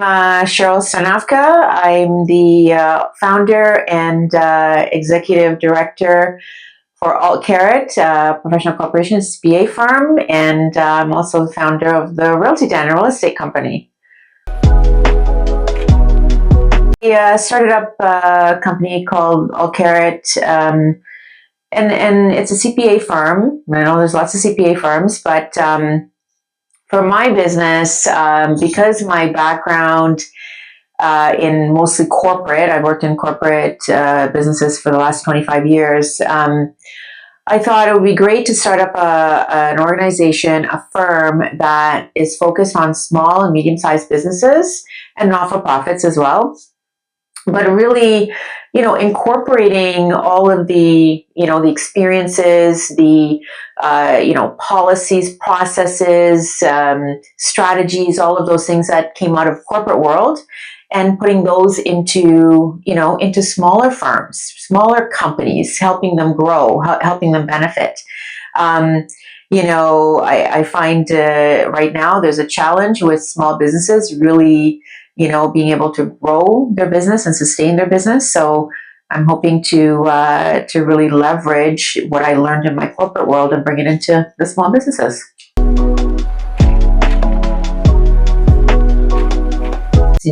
Cheryl Sarnavka. I'm the founder and executive director for Caret, professional corporations CPA Firm, and I'm also the founder of the Realty Dan, a real estate company. We started up a company called Caret, and it's a CPA firm. I know there's lots of CPA firms, but for my business, because my background in mostly corporate, I've worked in corporate businesses for the last 25 years, I thought it would be great to start up an organization, a firm that is focused on small and medium-sized businesses and not-for-profits as well. But really, incorporating all of the, the experiences, the, policies, processes, strategies, all of those things that came out of corporate world, and putting those into, into smaller firms, smaller companies, helping them grow, helping them benefit. I find right now there's a challenge with small businesses really, being able to grow their business and sustain their business. So I'm hoping to really leverage what I learned in my corporate world and bring it into the small businesses.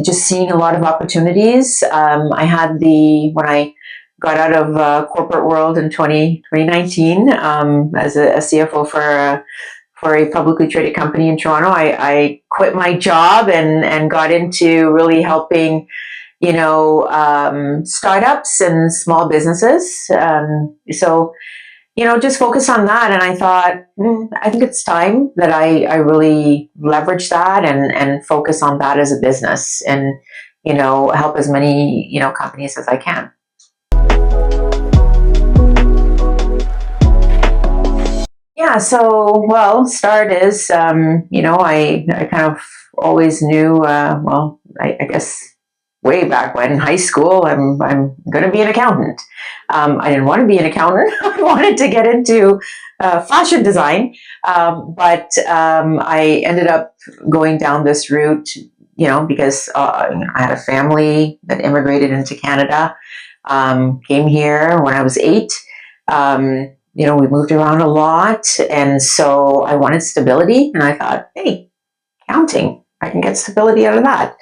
Just seeing a lot of opportunities. I had when I got out of corporate world in 2019 as a CFO for a publicly traded company in Toronto, I quit my job and got into really helping, startups and small businesses. Just focus on that. And I thought, I think it's time that I really leverage that and focus on that as a business and, help as many, companies as I can. Yeah, so, start is, I kind of always knew, I guess way back when in high school, I'm going to be an accountant. I didn't want to be an accountant. I wanted to get into fashion design, but I ended up going down this route, because I had a family that immigrated into Canada, came here when I was 8. We moved around a lot, and so I wanted stability, and I thought, hey, accounting, I can get stability out of that.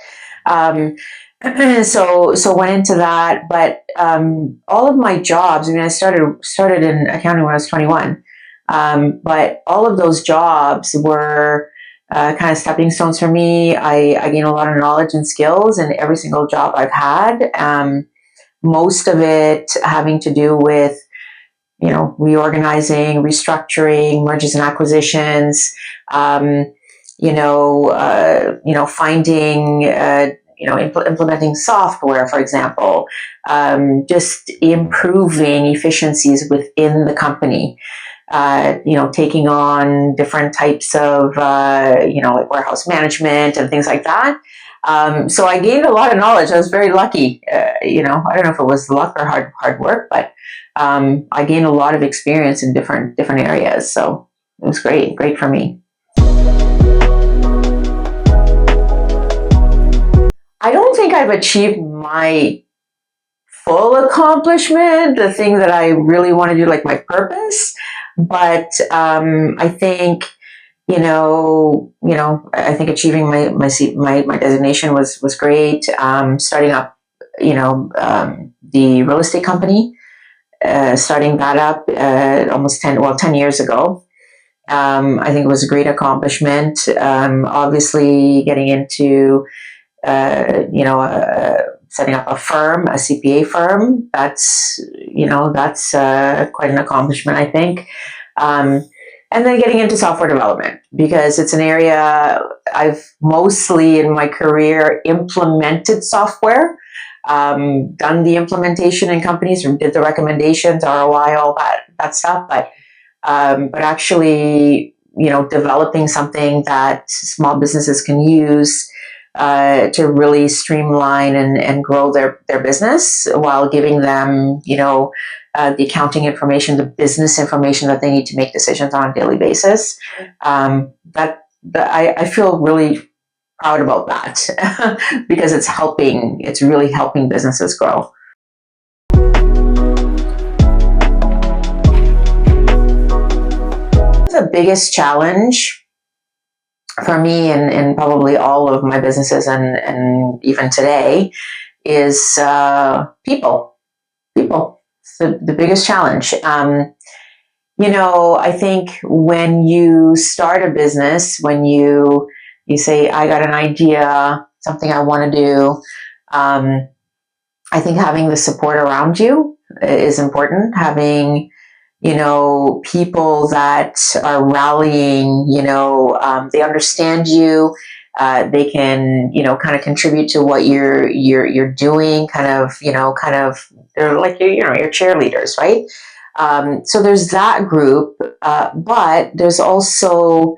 So went into that, but all of my jobs, I started in accounting when I was 21, but all of those jobs were kind of stepping stones for me. I gained a lot of knowledge and skills in every single job I've had, most of it having to do with reorganizing, restructuring, mergers and acquisitions, finding, implementing software, for example, just improving efficiencies within the company, taking on different types of, like warehouse management and things like that. So I gained a lot of knowledge. I was very lucky. I don't know if it was luck or hard work, but I gained a lot of experience in different areas. So it was great for me. I don't think I've achieved my full accomplishment, the thing that I really want to do, like my purpose. But I think, I think achieving my designation was great. Starting up, the real estate company, starting that up almost 10 years ago. I think it was a great accomplishment. Obviously getting into, setting up a firm, a CPA firm, that's quite an accomplishment, I think. And then getting into software development, because it's an area I've mostly in my career implemented software, done the implementation in companies, or did the recommendations, ROI, all that stuff, but actually, developing something that small businesses can use to really streamline and grow their business while giving them, the accounting information, the business information that they need to make decisions on a daily basis. I feel really proud about that because it's really helping businesses grow. The biggest challenge for me and probably all of my businesses and even today is people. It's the biggest challenge. I think when you start a business, when you say, I got an idea, something I want to do, I think having the support around you is important. Having, people that are rallying, they understand you, they can, kind of contribute to what you're doing, they're like, your cheerleaders, right? So there's that group, but there's also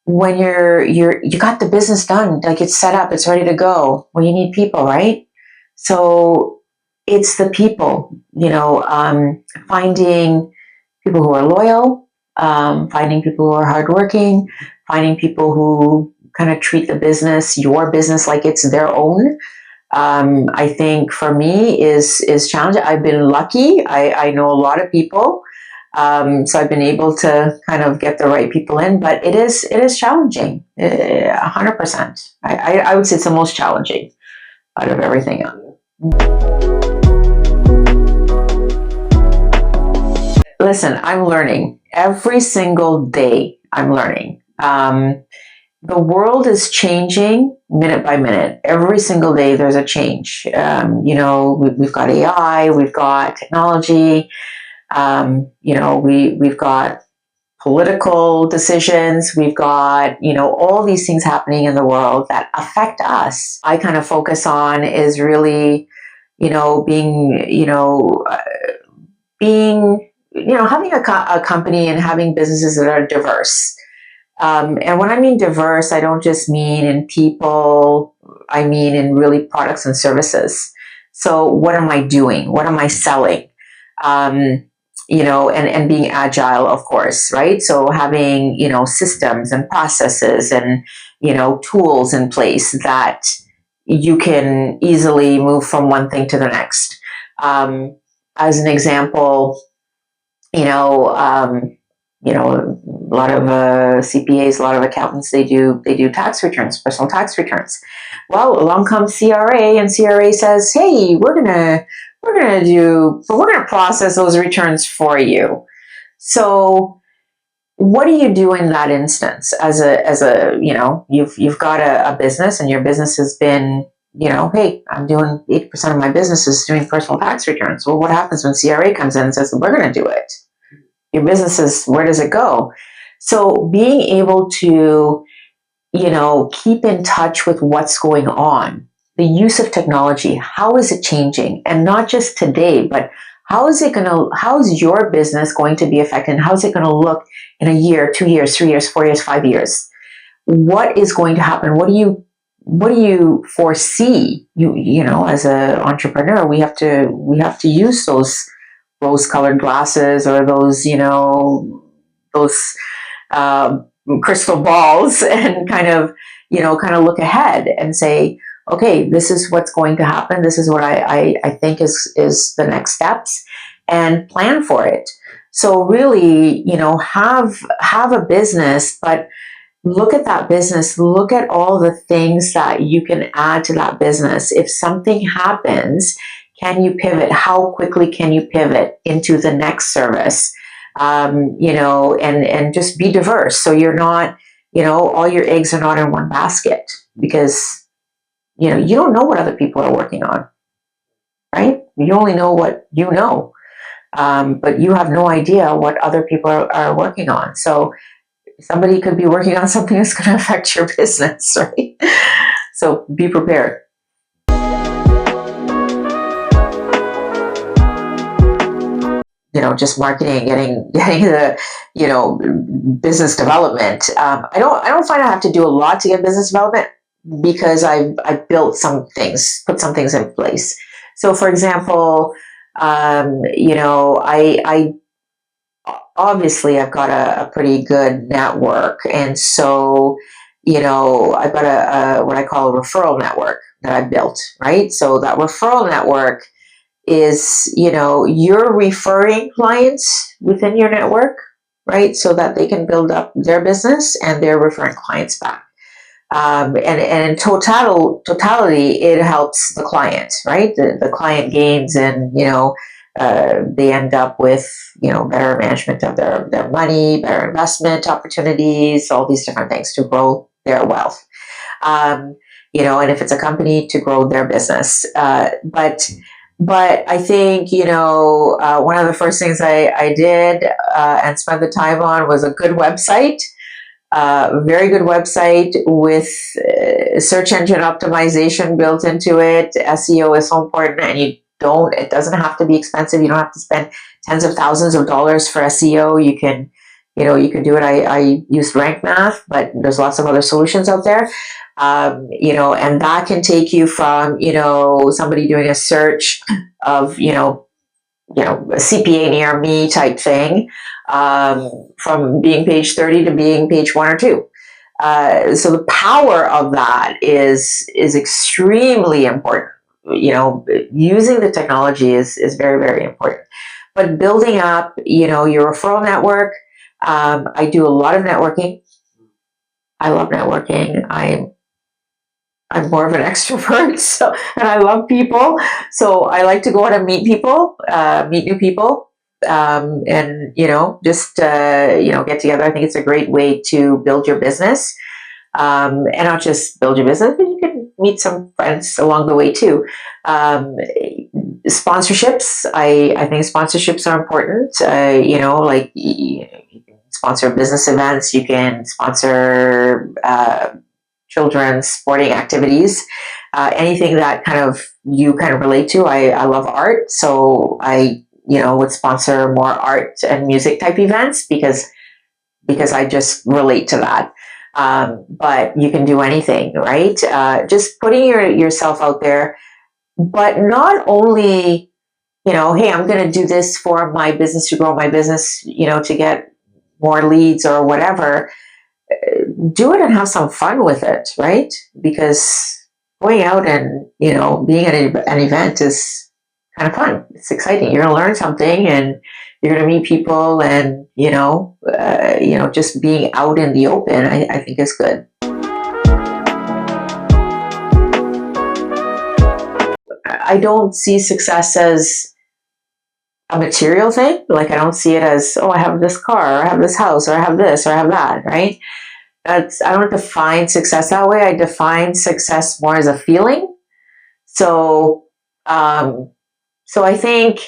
when you got the business done, like it's set up, it's ready to go. Well, you need people, right? So it's the people, finding people who are loyal, finding people who are hardworking, finding people who kind of treat your business like it's their own. I think for me is challenging. I've been lucky. I know a lot of people. So I've been able to kind of get the right people in, but it is challenging, 100%. I would say it's the most challenging out of everything. Listen, I'm learning every single day. I'm learning. The world is changing minute by minute. Every single day there's a change. We've got AI, we've got technology, we've got political decisions, we've got, all these things happening in the world that affect us. I kind of focus on is really, having a company and having businesses that are diverse. And when I mean diverse, I don't just mean in people, I mean in really products and services. So what am I doing? What am I selling? And being agile, of course, right? So having, systems and processes and, tools in place that you can easily move from one thing to the next. As an example, a lot of CPAs, a lot of accountants, they do tax returns, personal tax returns. Well, along comes CRA, and CRA says, "Hey, we're gonna process those returns for you." So, what do you do in that instance? As a you've got a business, and your business has been, hey, I'm doing 80% of my business is doing personal tax returns. Well, what happens when CRA comes in and says, "We're going to do it"? Your business is, where does it go? So being able to, keep in touch with what's going on, the use of technology, how is it changing? And not just today, but how is your business going to be affected? And how is it going to look in a year, 2 years, 3 years, 4 years, 5 years? What is going to happen? What do you foresee? As an entrepreneur, we have to use those rose-colored glasses or those crystal balls and kind of look ahead and say, okay, this is what's going to happen. This is what I think is the next steps, and plan for it. So really, have a business, but look at that business, look at all the things that you can add to that business. If something happens, can you pivot? How quickly can you pivot into the next service? And just be diverse. So you're not, all your eggs are not in one basket, because, you don't know what other people are working on, right? You only know what you know, but you have no idea what other people are working on. So somebody could be working on something that's going to affect your business, right? So be prepared. Just marketing, getting the, business development. I don't find I have to do a lot to get business development, because I've built some things, put some things in place. So for example, I obviously I've got a pretty good network. And so, I've got a what I call a referral network that I built, right? So that referral network is, you're referring clients within your network, right? So that they can build up their business and they're referring clients back. And in totality, it helps the client, right? The client gains, and they end up with better management of their money, better investment opportunities, all these different things to grow their wealth. And if it's a company, to grow their business. But I think one of the first things I did and spent the time on was a good website. Very good website with search engine optimization built into it. SEO is so important, and it doesn't have to be expensive. You don't have to spend tens of thousands of dollars for SEO. You can do it. I use Rank Math, but there's lots of other solutions out there. And that can take you from, somebody doing a search of, a CPA near me type thing, from being page 30 to being page 1 or 2. So the power of that is extremely important. Using the technology is very, very important. But building up, your referral network. I do a lot of networking. I love networking. I'm more of an extrovert, and I love people. So I like to go out and meet people, meet new people, and just get together. I think it's a great way to build your business, and not just build your business, but you can meet some friends along the way too. Sponsorships, I think sponsorships are important. Like you can sponsor business events, you can sponsor children's sporting activities, anything that you relate to. I love art, so I would sponsor more art and music type events because I just relate to that. But you can do anything, right? Just putting yourself out there, but not only, hey, I'm going to do this for my business, to grow my business, to get more leads or whatever. Do it and have some fun with it, right? Because going out and being at an event is kind of fun. It's exciting. You're going to learn something, and you're going to meet people, and just being out in the open, I think is good. I don't see success as a material thing. Like, I don't see it as, I have this car, or I have this house, or I have this, or I have that, right? I don't define success that way. I define success more as a feeling. So I think,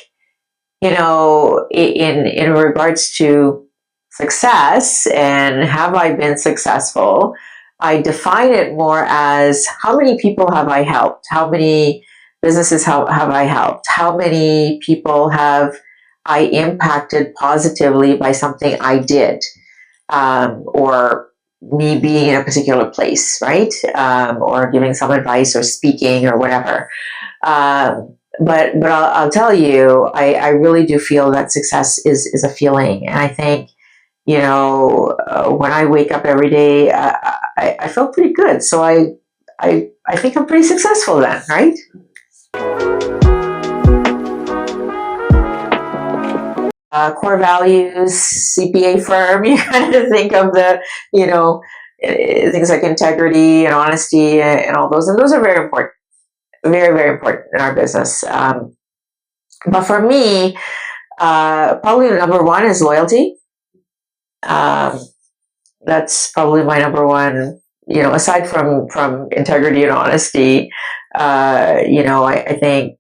in regards to success and have I been successful, I define it more as how many people have I helped? How many businesses have I helped? How many people have I impacted positively by something I did, or me being in a particular place, right? Or giving some advice or speaking or whatever. But I'll tell you, I really do feel that success is a feeling. And I think, when I wake up every day, I feel pretty good. So I think I'm pretty successful then, right? Core values, CPA firm, you kind of think of the, things like integrity and honesty and all those. And those are very important, very, very important in our business. But for me, probably number one is loyalty. That's probably my number one, aside from integrity and honesty. I think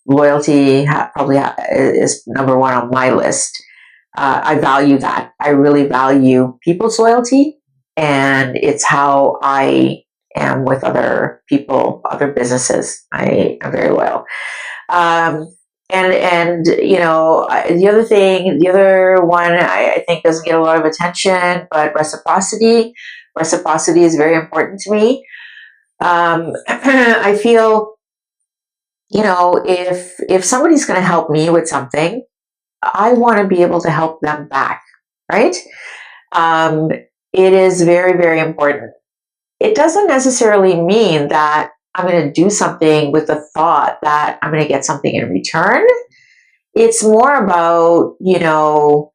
loyalty probably is number one on my list. I value that. I really value people's loyalty, and it's how I am with other people, other businesses. I am very loyal. And the other one I think doesn't get a lot of attention, but reciprocity. Reciprocity is very important to me. I feel, if somebody's going to help me with something, I want to be able to help them back, right? it is very, very important. It doesn't necessarily mean that I'm going to do something with the thought that I'm going to get something in return. It's more about, you're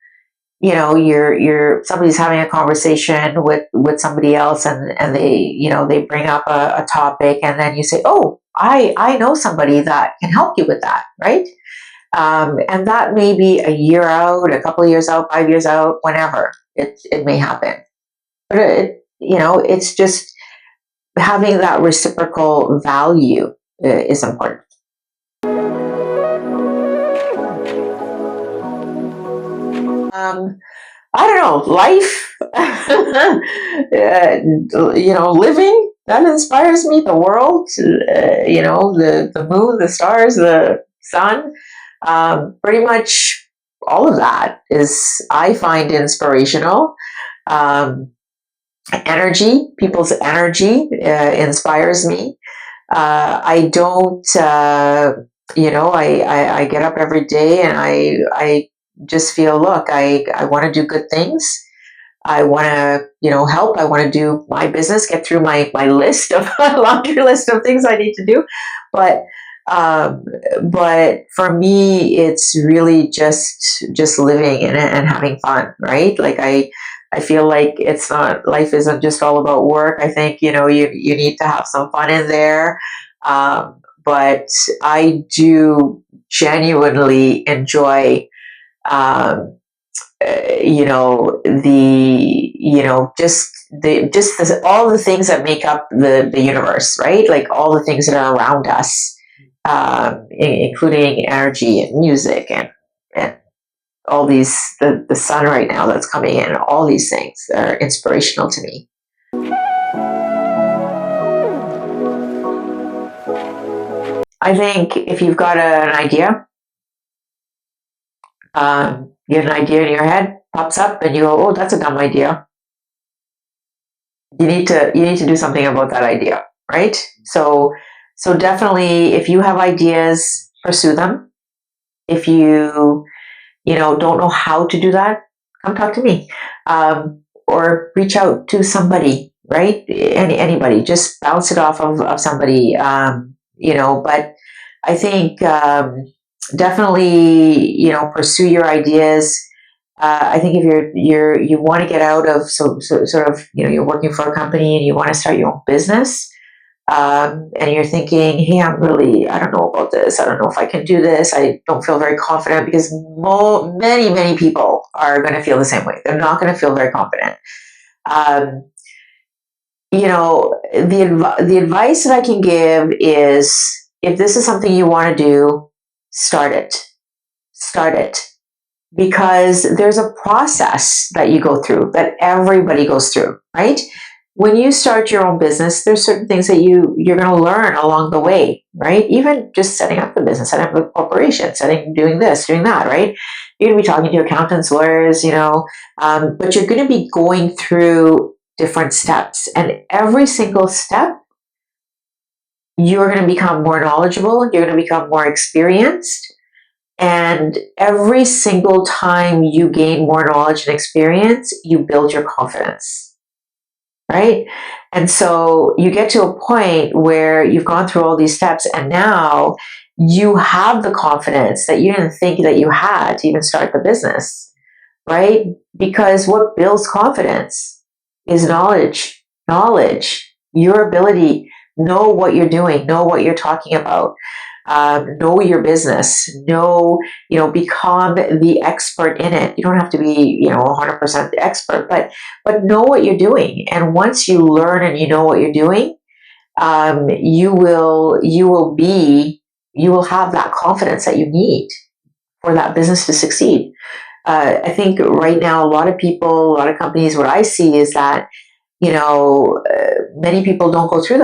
somebody's having a conversation with somebody else, and they bring up a topic, and then you say, oh, I know somebody that can help you with that, right? And that may be a year out, a couple of years out, 5 years out, whenever it may happen. But it's just having that reciprocal value is important. I don't know, life, living, that inspires me, the world, the moon, the stars, the sun, pretty much all of that I find inspirational. Energy, people's energy inspires me. I don't, I get up every day and I just feel, look, I want to do good things. I want to, help. I want to do my business, get through my list of laundry list of things I need to do. But for me, it's really just living and having fun, right? Like I feel like life isn't just all about work. I think, you need to have some fun in there. But I do genuinely enjoy, all the things that make up the universe, right? Like all the things that are around us, including energy and music and all these, the sun right now that's coming in, all these things are inspirational to me. I think if you've got an idea, you get an idea in your head, pops up, and you go, oh, that's a dumb idea. You need to do something about that idea, right? So definitely, if you have ideas, pursue them. If you don't know how to do that, come talk to me, or reach out to somebody, right? Anybody, just bounce it off of somebody, but I think definitely, pursue your ideas. I think if you want to get out of sort of, you're working for a company and you want to start your own business, and you're thinking, hey, I don't know about this. I don't know if I can do this. I don't feel very confident, because many, many people are going to feel the same way. They're not going to feel very confident. The advice that I can give is, if this is something you want to do, start it. Because there's a process that you go through, that everybody goes through, right? When you start your own business, there's certain things that you're going to learn along the way, right? Even just setting up the business, setting up a corporation, doing this, doing that, right? You're going to be talking to accountants, lawyers, but you're going to be going through different steps, and every single step, you're going to become more knowledgeable, you're going to become more experienced. And every single time you gain more knowledge and experience, you build your confidence, right? And so you get to a point where you've gone through all these steps, and now you have the confidence that you didn't think that you had to even start the business, right? Because what builds confidence is knowledge, your ability, know what you're doing, know what you're talking about. Know your business, become the expert in it. You don't have to be, 100% the expert, but know what you're doing. And once you learn and you know what you're doing, you will have that confidence that you need for that business to succeed. I think right now, a lot of people, a lot of companies, what I see is that, many people don't go through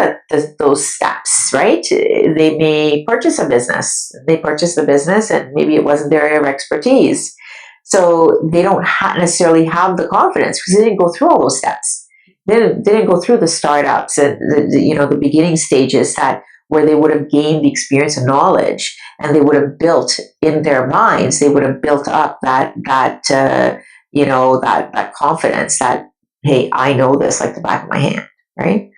those steps, right? They may purchase a business. They purchase the business, and maybe it wasn't their area of expertise. So they don't necessarily have the confidence, because they didn't go through all those steps. They didn't go through the startups and the beginning stages where they would have gained the experience and knowledge, and they would have built in their minds. They would have built up that confidence, that hey, I know this like the back of my hand, right?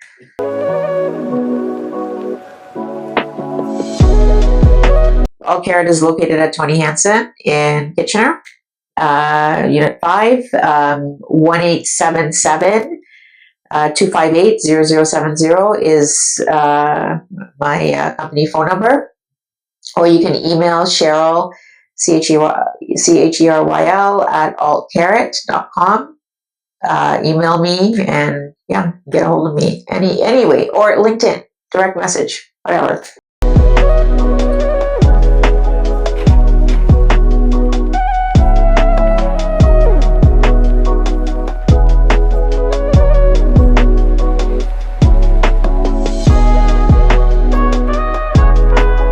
Caret is located at 20 Hanson in Kitchener. Unit 5, 1877 258-0070 is my company phone number. Or you can email Cheryl, Cheryl at altcaret.com. Email me and yeah, get a hold of me anyway, or LinkedIn, direct message, whatever.